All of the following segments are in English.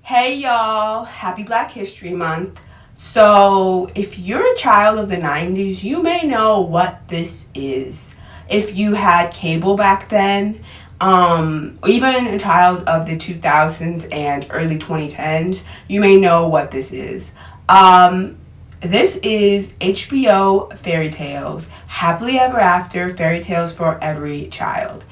Hey y'all, happy Black History Month. So, if you're a child of the 90s, you may know what this is. If you had cable back then, even a child of the 2000s and early 2010s, you may know what this is. This is HBO Fairytales, Happily Ever After, Fairy Tales for Every Child.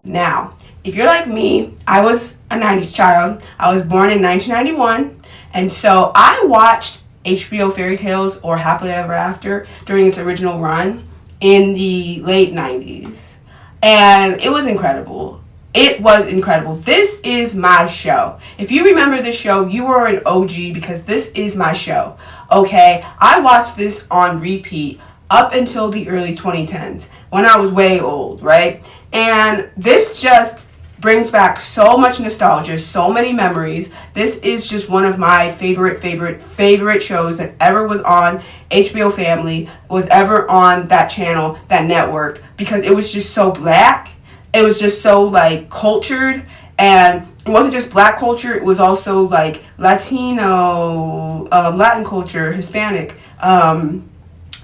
Now, if you're like me, I was a 90s child. I was born in 1991, and so I watched HBO Fairy Tales or Happily Ever After during its original run in the late 90s. And it was incredible. It was incredible. This is my show. If you remember this show, you are an OG because this is my show. Okay? I watched this on repeat up until the early 2010s when I was way old, right? And this just brings back so much nostalgia, so many memories. This is just one of my favorite shows that ever was on HBO Family, was ever on that channel, that network, because it was just so black. It was just so like cultured, and it wasn't just black culture, it was also like Latino, Latin culture, Hispanic,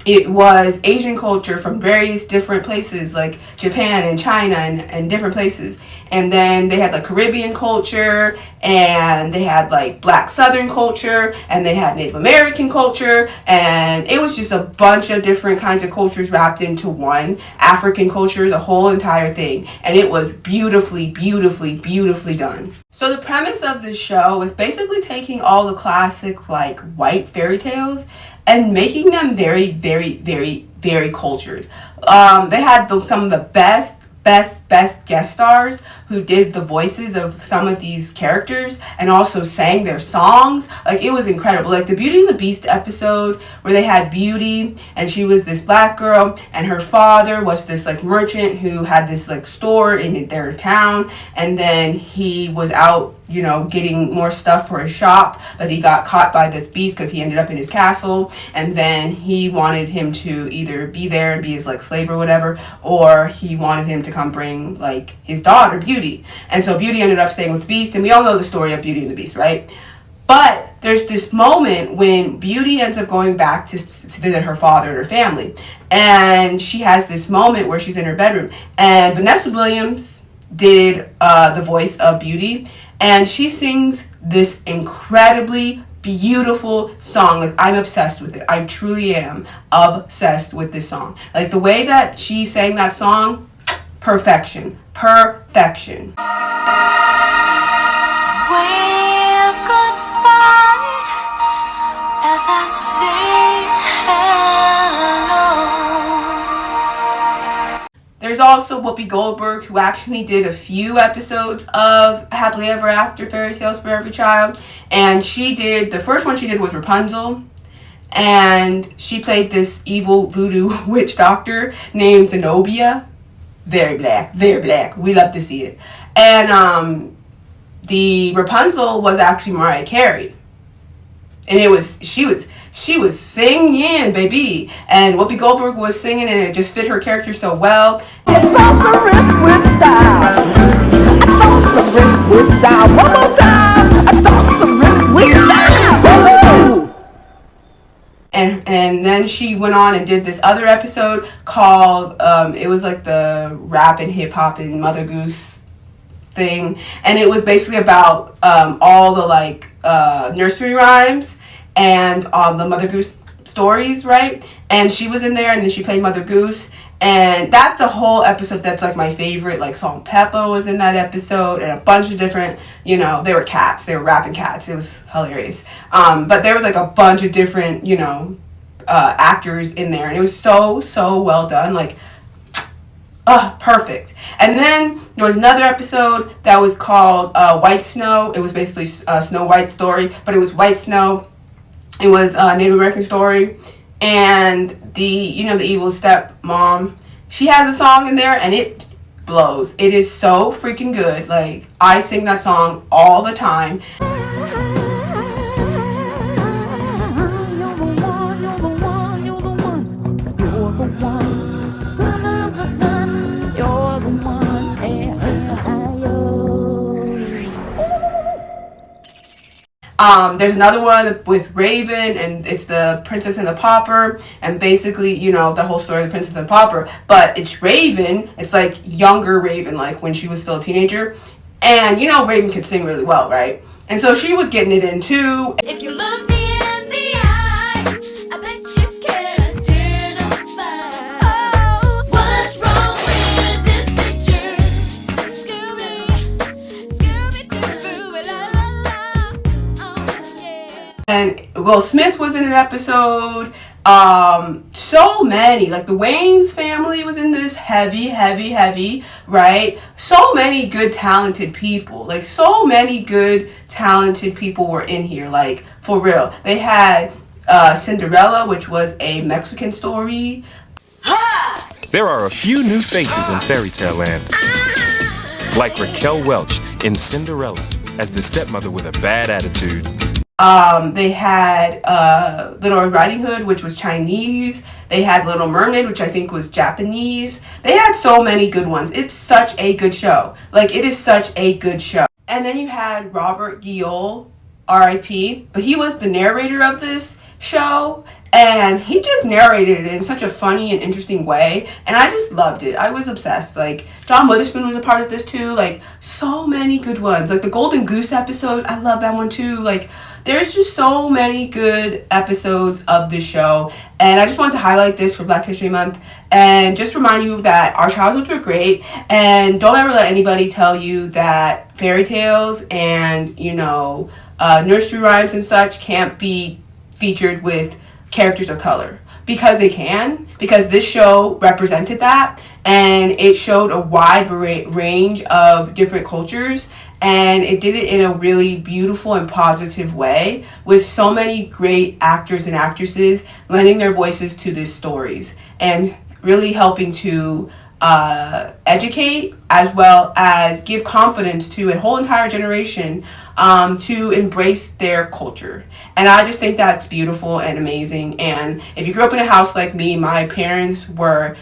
it was Asian culture from various different places like Japan and China and different places. And then they had like Caribbean culture, and they had like Black Southern culture, and they had Native American culture, and it was just a bunch of different kinds of cultures wrapped into one. African culture, the whole entire thing. And it was beautifully done. So the premise of this show was basically taking all the classic like white fairy tales and making them very cultured. They had some of the best guest stars who did the voices of some of these characters and also sang their songs. Like, it was incredible. Like the Beauty and the Beast episode where they had Beauty, and she was this black girl, and her father was this like merchant who had this like store in their town, and then he was out, getting more stuff for his shop, but he got caught by this beast because he ended up in his castle, and then he wanted him to either be there and be his like slave or whatever, or he wanted him to come bring like his daughter Beauty. And so Beauty ended up staying with the Beast, and we all know the story of Beauty and the Beast, right? But there's this moment when Beauty ends up going back to visit her father and her family, and she has this moment where she's in her bedroom, and Vanessa Williams did the voice of Beauty, and she sings this incredibly beautiful song. Like, I'm obsessed with it. I truly am obsessed with this song. Like, the way that she sang that song, perfection. Wave goodbye as I say hello. There's also Whoopi Goldberg, who actually did a few episodes of Happily Ever After, Fairy Tales for Every Child. And the first one she did was Rapunzel. And she played this evil voodoo witch doctor named Zenobia. Very black. We love to see it. And the Rapunzel was actually Mariah Carey. And she was singing, baby. And Whoopi Goldberg was singing, and it just fit her character so well. It's sorceress with style. Sorceress with style. One more time. Sorceress with style. Woo! And then she went on and did this other episode called, it was like the rap and hip hop and Mother Goose thing. And it was basically about all the like nursery rhymes and the Mother Goose stories, right? And she was in there, and then she played Mother Goose. And that's a whole episode that's like my favorite. Like, Salt and Pepper was in that episode, and a bunch of different, they were cats. They were rapping cats. It was hilarious. But there was like a bunch of different, actors in there, and it was so well done. Like, Perfect. And then there was another episode that was called White Snow. It was basically Snow White's story, but it was White Snow. It was a Native American story. And the evil stepmom, she has a song in there and it blows. It is so freaking good. Like, I sing that song all the time. There's another one with Raven, and it's the Princess and the Pauper, and basically, the whole story of the Princess and the Pauper, but it's Raven, it's like younger Raven, like when she was still a teenager, and Raven can sing really well, right? And so she was getting it in too. If you look me in the eye, I bet you can identify. Oh, what's wrong with this picture? Scooby-Doo, la la la. Oh, yeah. And Will Smith was in an episode. So many, like the Wayans family was in this, heavy, right? So many good, talented people, like so many good, talented people were in here, like for real. They had Cinderella, which was a Mexican story. There are a few new faces in Fairytale Land, like Raquel Welch in Cinderella as the stepmother with a bad attitude. They had Little Red Riding Hood, which was Chinese. They had Little Mermaid, which I think was Japanese. They had so many good ones. It's such a good show. Like, it is such a good show. And then you had Robert Guillaume, R.I.P., but he was the narrator of this show, and he just narrated it in such a funny and interesting way, and I just loved it. I was obsessed. Like, John Witherspoon was a part of this too. Like, so many good ones. Like the Golden Goose episode, I love that one too. Like, there's just so many good episodes of this show, and I just wanted to highlight this for Black History Month and just remind you that our childhoods were great, and don't ever let anybody tell you that fairy tales and nursery rhymes and such can't be featured with characters of color, because they can, because this show represented that, and it showed a wide range of different cultures, and it did it in a really beautiful and positive way with so many great actors and actresses lending their voices to these stories and really helping to educate as well as give confidence to a whole entire generation to embrace their culture. And I just think that's beautiful and amazing. And if you grew up in a house like me, my parents were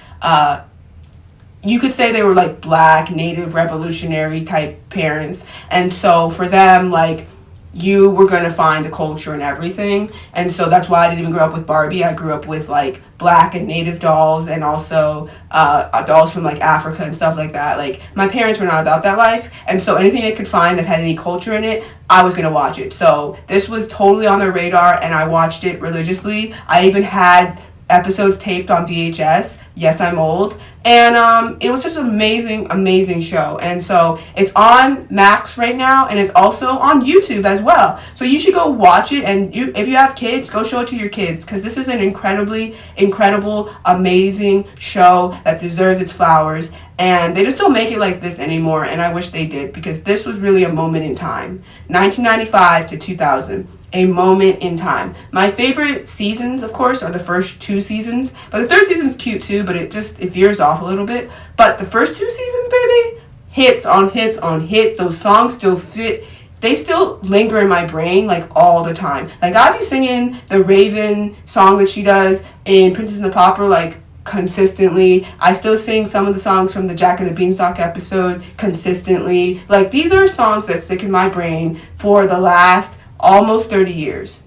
you could say they were like Black, Native, revolutionary type parents. And so for them, like, you were going to find the culture and everything. And so that's why I didn't even grow up with Barbie. I grew up with like Black and Native dolls, and also dolls from like Africa and stuff like that. Like, my parents were not about that life. And so anything they could find that had any culture in it, I was going to watch it. So this was totally on their radar, and I watched it religiously. I even had episodes taped on VHS. Yes, I'm old. And it was just an amazing show. And so it's on Max right now, and it's also on YouTube as well. So you should go watch it, and if you have kids, go show it to your kids, because this is an incredible, amazing show that deserves its flowers. And they just don't make it like this anymore, and I wish they did, because this was really a moment in time. 1995 to 2000. A moment in time. My favorite seasons, of course, are the first two seasons, but the third season's cute too, but it veers off a little bit. But the first two seasons, baby, hits on hits on hit. Those songs still fit. They still linger in my brain like all the time. Like, I'd be singing the Raven song that she does in Princess and the Pauper like consistently. I still sing some of the songs from the Jack and the Beanstalk episode consistently. Like, these are songs that stick in my brain for the last almost 30 years.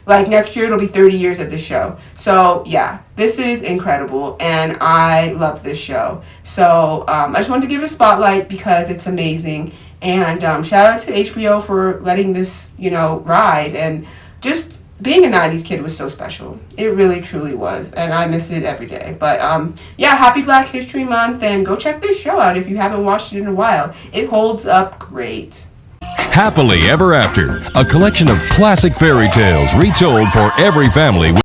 Like, next year it'll be 30 years of this show. So yeah, this is incredible, and I love this show. So I just wanted to give it a spotlight because it's amazing. And shout out to HBO for letting this ride. And just being a 90s kid was so special. It really truly was, and I miss it every day. But yeah, happy Black History Month, and go check this show out if you haven't watched it in a while. It holds up great. Happily Ever After, a collection of classic fairy tales retold for every family.